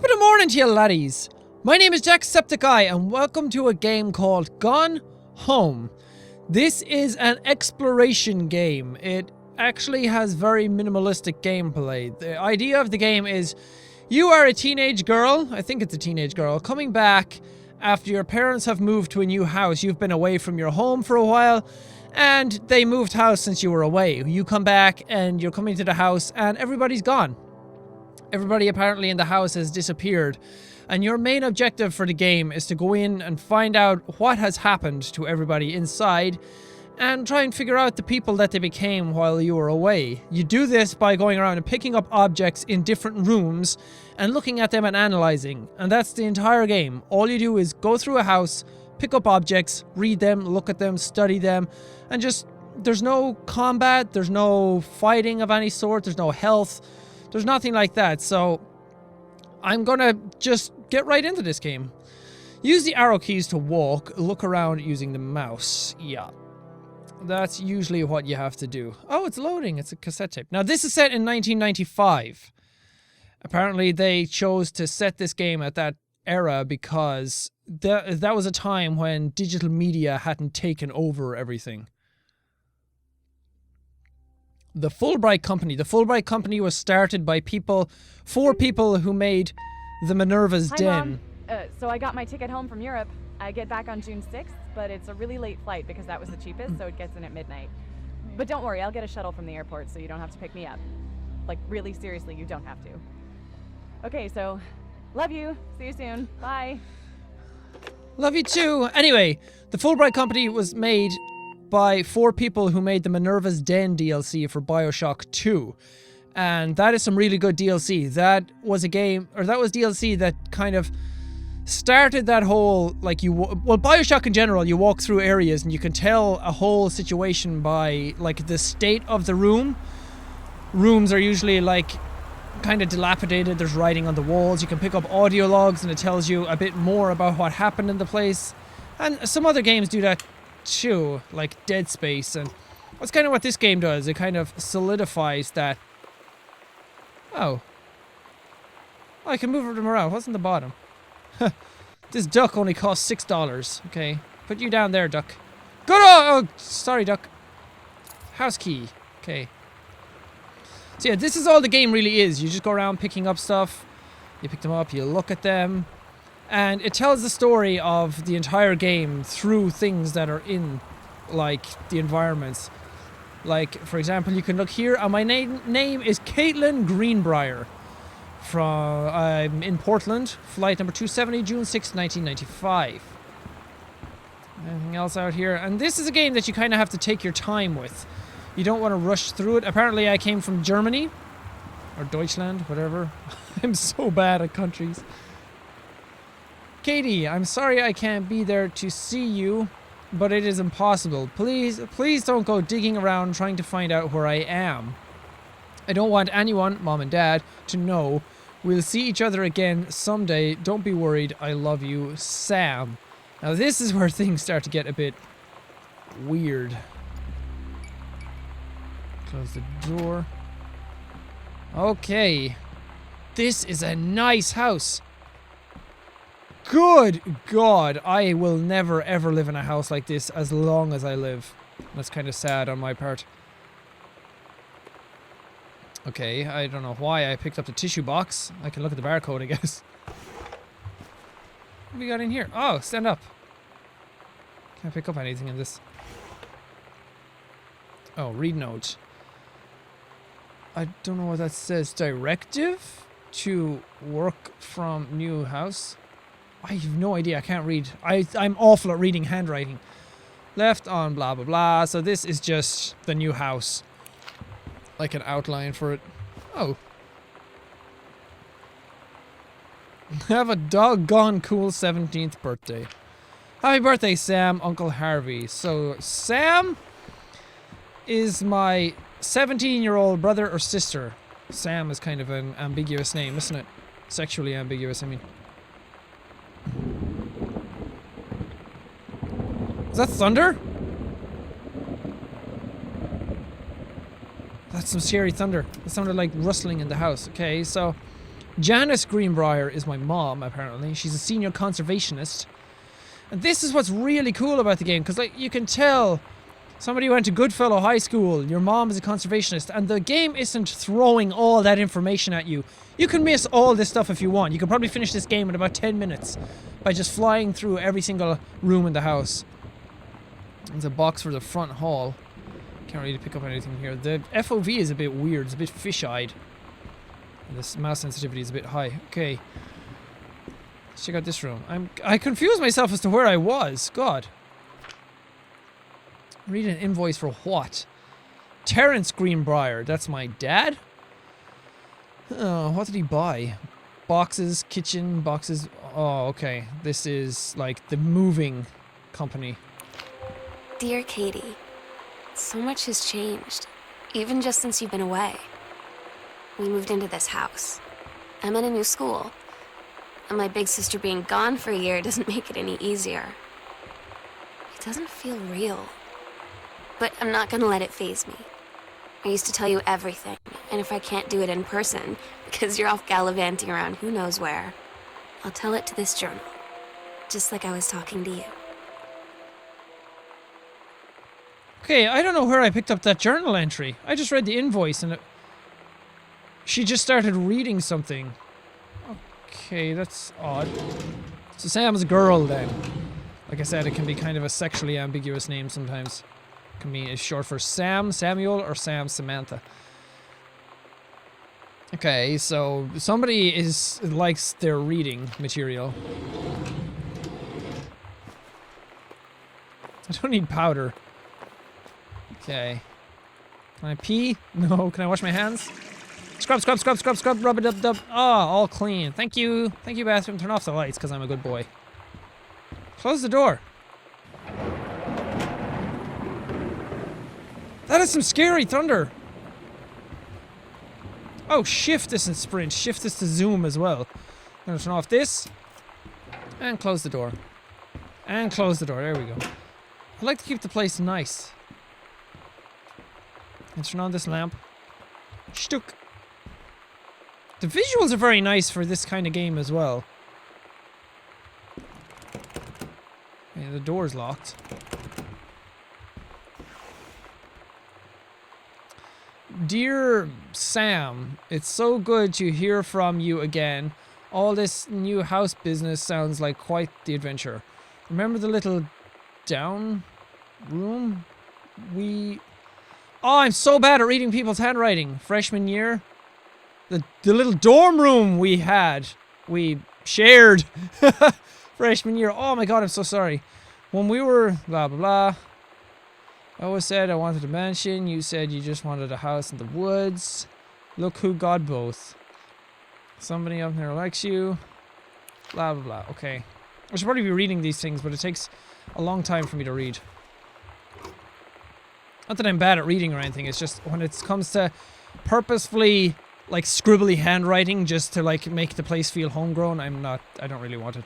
Top of the morning to you laddies! My name is Jacksepticeye and welcome to a game called Gone Home. This is an exploration game. It actually has very minimalistic gameplay. The idea of the game is you are a teenage girl, I think it's a teenage girl, coming back after your parents have moved to a new house. You've been away from your home for a while and they moved house since you were away. You come back and you're coming to the house and everybody's gone. Everybody apparently in the house has disappeared, and your main objective for the game is to go in and find out what has happened to everybody inside and try and figure out the people that they became while you were away. You do this by going around and picking up objects in different rooms and looking at them and analyzing, and that's the entire game. All you do is go through a house, pick up objects, read them, look at them, study them, and just, there's no combat, there's no fighting of any sort, there's no health. There's nothing like that, so I'm gonna just get right into this game. Use the arrow keys to walk, look around using the mouse. Yeah. That's usually what you have to do. Oh, it's loading. It's a cassette tape. Now, this is set in 1995. Apparently, they chose to set this game at that era because that was a time when digital media hadn't taken over everything. The Fullbright Company. The Fullbright Company was started by four people who made the Minerva's Den. Mom. So I got my ticket home from Europe. I get back on June 6th, but it's a really late flight because that was the cheapest, so it gets in at midnight. But don't worry, I'll get a shuttle from the airport so you don't have to pick me up. Like, really, seriously, you don't have to. Okay, so, love you. See you soon. Bye. Love you too. Anyway, the Fullbright Company was made by four people who made the Minerva's Den DLC for BioShock 2. And that is some really good DLC. That was a game, or that was DLC that kind of started that whole, like, well, BioShock in general, you walk through areas and you can tell a whole situation by, like, the state of the room. Rooms are usually, like, kind of dilapidated. There's writing on the walls. You can pick up audio logs and it tells you a bit more about what happened in the place. And some other games do that too, like Dead Space, and that's kind of what this game does. It kind of solidifies that. Oh, I can move them around. What's in the bottom? This duck only costs $6. Okay, put you down there, duck. Good. Oh, sorry, duck. House key. Okay. So yeah, this is all the game really is. You just go around picking up stuff. You pick them up. You look at them. And it tells the story of the entire game through things that are in, like, the environments. Like, for example, you can look here, and my name is Caitlin Greenbrier. I'm in Portland, flight number 270, June 6, 1995. Anything else out here? And this is a game that you kind of have to take your time with. You don't want to rush through it. Apparently, I came from Germany, or Deutschland, whatever. I'm so bad at countries. Katie, I'm sorry I can't be there to see you, but it is impossible. Please don't go digging around trying to find out where I am. I don't want anyone, Mom and Dad, to know. We'll see each other again someday. Don't be worried. I love you, Sam. Now this is where things start to get a bit weird. Close the door. Okay. This is a nice house. Good God, I will never ever live in a house like this as long as I live. That's kind of sad on my part. Okay, I don't know why I picked up the tissue box. I can look at the barcode, I guess. What we got in here? Oh, stand up. Can't pick up anything in this. Oh, read note. I don't know what that says. Directive to work from new house. I have no idea. I can't read. I'm awful at reading handwriting. Left on blah blah blah. So this is just the new house. Like an outline for it. Oh. Have a doggone cool 17th birthday. Happy birthday, Sam, Uncle Harvey. So Sam is my 17-year-old brother or sister. Sam is kind of an ambiguous name, isn't it? Sexually ambiguous, I mean. Is that thunder? That's some scary thunder. It sounded like rustling in the house. Okay, so Janice Greenbrier is my mom, apparently. She's a senior conservationist. And this is what's really cool about the game, because like you can tell somebody went to Goodfellow High School, your mom is a conservationist, and the game isn't throwing all that information at you. You can miss all this stuff if you want. You can probably finish this game in about 10 minutes by just flying through every single room in the house. There's a box for the front hall. Can't really pick up anything here. The FOV is a bit weird, it's a bit fish-eyed. And this mouse sensitivity is a bit high. Okay. Let's check out this room. I confused myself as to where I was. God. Read an invoice for what? Terrence Greenbrier. That's my dad? Oh, what did he buy? Boxes, kitchen, boxes. Oh, okay. This is like the moving company. Dear Katie, so much has changed, even just since you've been away. We moved into this house. I'm in a new school. And my big sister being gone for a year doesn't make it any easier. It doesn't feel real. But I'm not gonna let it faze me. I used to tell you everything, and if I can't do it in person, because you're off gallivanting around who knows where, I'll tell it to this journal. Just like I was talking to you. Okay, I don't know where I picked up that journal entry. I just read the invoice and she just started reading something. Okay, that's odd. So Sam's a girl then. Like I said, it can be kind of a sexually ambiguous name sometimes. It can be short for Sam, Samuel, or Sam, Samantha. Okay, so somebody likes their reading material. I don't need powder. Okay. Can I pee? No. Can I wash my hands? Scrub, scrub, scrub, scrub, scrub, rub it up, dub. Oh, all clean. Thank you. Thank you, bathroom. Turn off the lights because I'm a good boy. Close the door. That is some scary thunder. Oh, shift isn't sprint. Shift is to zoom as well. I'm gonna turn off this. And close the door. And close the door. There we go. I like to keep the place nice. And turn on this lamp. Shtuk. The visuals are very nice for this kind of game as well. Yeah, the door's locked. Dear Sam, it's so good to hear from you again. All this new house business sounds like quite the adventure. Remember the little down room? Oh, I'm so bad at reading people's handwriting. Freshman year. The little dorm room we shared. Freshman year. Oh my god, I'm so sorry. When we were blah blah blah. I always said I wanted a mansion. You said you just wanted a house in the woods. Look who got both. Somebody up there likes you. Blah blah blah. Okay. I should probably be reading these things, but it takes a long time for me to read. Not that I'm bad at reading or anything, it's just when it comes to purposefully, like, scribbly handwriting just to, like, make the place feel homegrown, I don't really want it.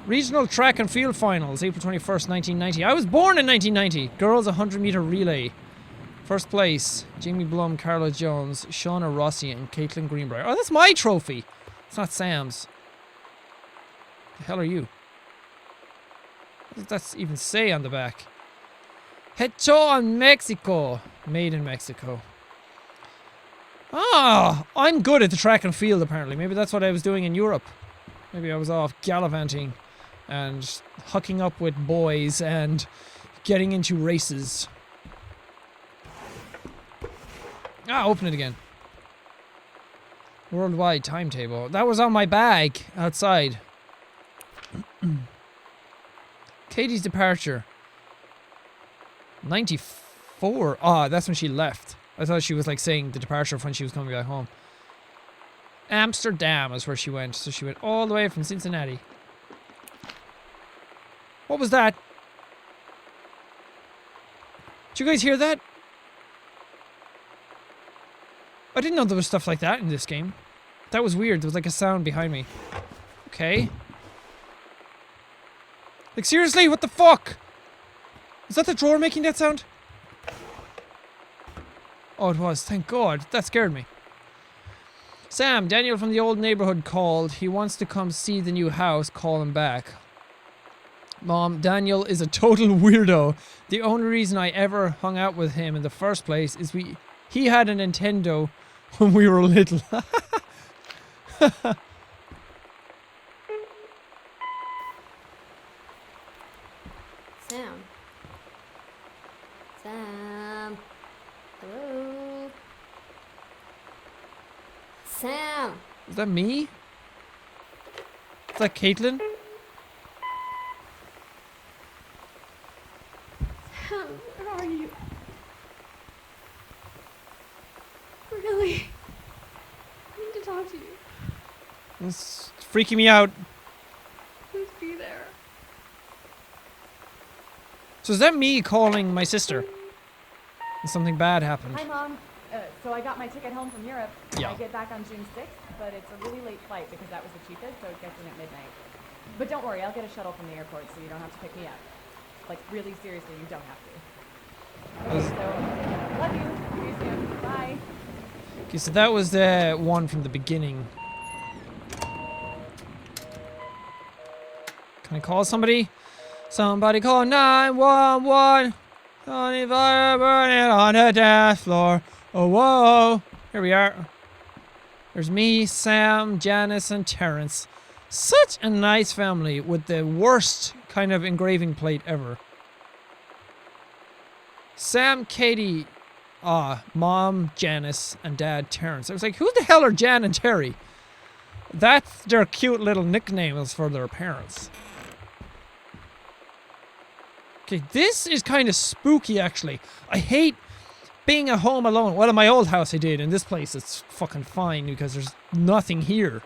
Regional Track and Field Finals, April 21st, 1990. I was born in 1990! Girls 100-meter relay. First place, Jamie Blum, Carla Jones, Shauna Rossi, and Caitlin Greenbrier. Oh, that's my trophy! It's not Sam's. The hell are you? What does that even say on the back? Hecho on Mexico. Made in Mexico. Ah, I'm good at the track and field apparently. Maybe that's what I was doing in Europe. Maybe I was off gallivanting and hooking up with boys and getting into races. Ah, open it again. Worldwide timetable. That was on my bag outside. Katie's departure. 94. Ah, that's when she left. I thought she was like saying the departure of when she was coming back home. Amsterdam is where she went. So she went all the way from Cincinnati. What was that? Did you guys hear that? I didn't know there was stuff like that in this game. That was weird. There was like a sound behind me. Okay. Like, seriously? What the fuck? Is that the drawer making that sound? Oh, it was. Thank God. That scared me. Sam, Daniel from the old neighborhood called. He wants to come see the new house. Call him back. Mom, Daniel is a total weirdo. The only reason I ever hung out with him in the first place is he had a Nintendo when we were little. Sam. Sam. Hello. Sam. Is that me? Is that Caitlin? Sam, where are you? Really? I need to talk to you. It's freaking me out. Please be there. So is that me calling my sister? And something bad happened. Hi, Mom. So I got my ticket home from Europe. Yeah. I get back on June 6th, but it's a really late flight because that was the cheapest, so it gets in at midnight. But don't worry, I'll get a shuttle from the airport, so you don't have to pick me up. Like, really seriously, you don't have to. Okay, so, love you. See you soon. Bye. Okay, so that was the one from the beginning. Can I call somebody? Somebody call 911. Honey fire burning on the dance floor. Oh, whoa. Here we are. There's me, Sam, Janice, and Terrence. Such a nice family with the worst kind of engraving plate ever. Sam, Katie, Mom, Janice, and Dad, Terrence. I was like, who the hell are Jan and Terry? That's their cute little nicknames for their parents. Okay, this is kind of spooky, actually. I hate being at home alone. Well, in my old house I did. In this place it's fucking fine because there's nothing here.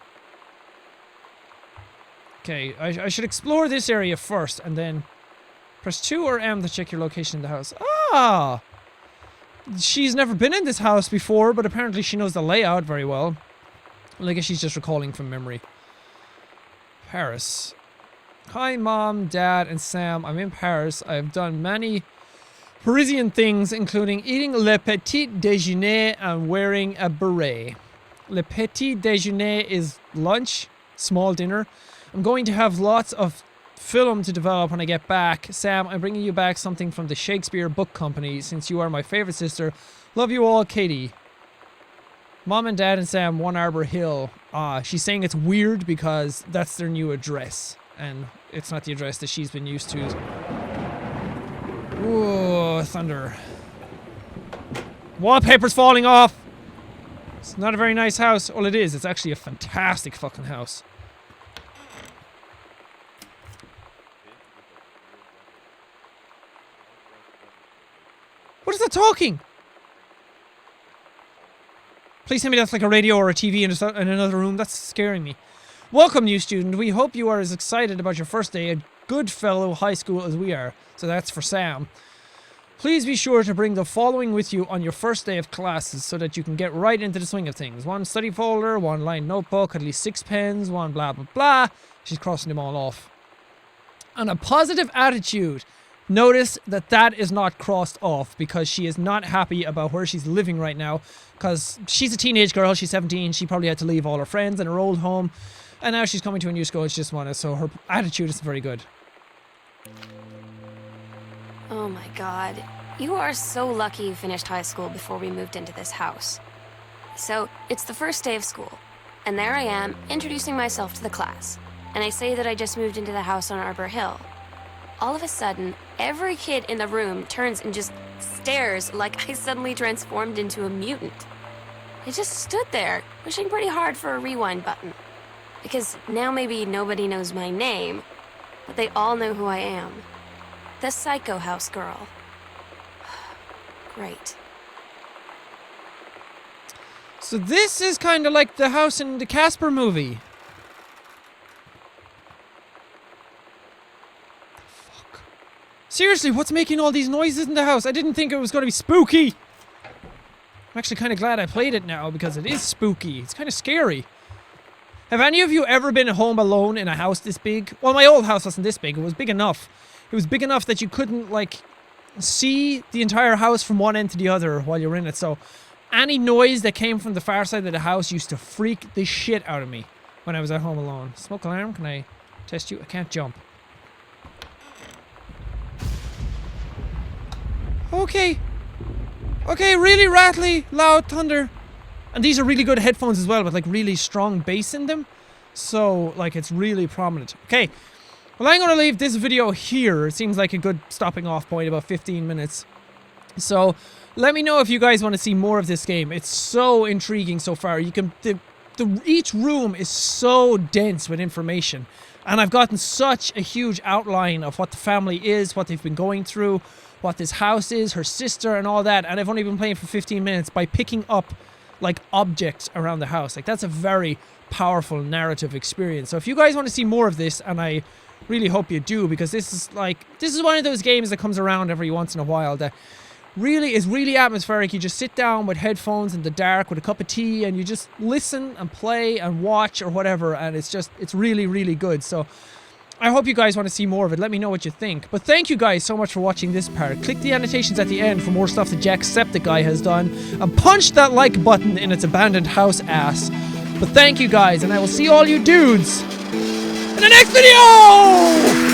Okay, I should explore this area first and then press 2 or M to check your location in the house. Ah! She's never been in this house before, but apparently she knows the layout very well. Well, I guess she's just recalling from memory. Paris. Hi, Mom, Dad, and Sam. I'm in Paris. I've done many Parisian things, including eating le petit déjeuner and wearing a beret. Le petit déjeuner is lunch, small dinner. I'm going to have lots of film to develop when I get back. Sam, I'm bringing you back something from the Shakespeare Book Company, since you are my favorite sister. Love you all, Katie. Mom and Dad and Sam, 1 Arbor Hill. She's saying it's weird because that's their new address. And it's not the address that she's been used to. Ooh, thunder. Wallpaper's falling off! It's not a very nice house. Well, it is. It's actually a fantastic fucking house. What is that talking? Please tell me that's like a radio or a TV in another room. That's scaring me. Welcome, new student. We hope you are as excited about your first day at Goodfellow High School as we are. So that's for Sam. Please be sure to bring the following with you on your first day of classes so that you can get right into the swing of things. 1 study folder, 1 lined notebook, at least 6 pens, 1 blah blah blah. She's crossing them all off. And a positive attitude. Notice that that is not crossed off because she is not happy about where she's living right now, because she's a teenage girl, she's 17, she probably had to leave all her friends and her old home, and now she's coming to a new school and she just wants to, so her attitude is very good. Oh my god. You are so lucky you finished high school before we moved into this house. So, it's the first day of school, and there I am, introducing myself to the class, and I say that I just moved into the house on Arbor Hill. All of a sudden, every kid in the room turns and just stares like I suddenly transformed into a mutant. I just stood there, wishing pretty hard for a rewind button. Because now maybe nobody knows my name, but they all know who I am. The Psycho House Girl. Great. So this is kind of like the house in the Casper movie. Seriously, what's making all these noises in the house? I didn't think it was going to be spooky. I'm actually kind of glad I played it now because it is spooky. It's kind of scary. Have any of you ever been at home alone in a house this big? Well, my old house wasn't this big. It was big enough. It was big enough that you couldn't, like, see the entire house from one end to the other while you're in it. So any noise that came from the far side of the house used to freak the shit out of me when I was at home alone. Smoke alarm, can I test you? I can't jump. Okay. Okay, really rattly, loud thunder. And these are really good headphones as well, with like really strong bass in them. So, like, it's really prominent. Okay. Well, I'm going to leave this video here. It seems like a good stopping off point, about 15 minutes. So, let me know if you guys want to see more of this game. It's so intriguing so far. You can... each room is so dense with information. And I've gotten such a huge outline of what the family is, what they've been going through, what this house is, her sister, and all that. And I've only been playing for 15 minutes by picking up, like, objects around the house. Like, that's a very powerful narrative experience. So if you guys want to see more of this, and I really hope you do, because this is one of those games that comes around every once in a while that really is really atmospheric. You just sit down with headphones in the dark with a cup of tea, and you just listen and play and watch or whatever, and it's really, really good. So I hope you guys want to see more of it. Let me know what you think. But thank you guys so much for watching this part. Click the annotations at the end for more stuff that Jacksepticeye has done. And punch that like button in its abandoned house ass. But thank you guys, and I will see all you dudes in the next video!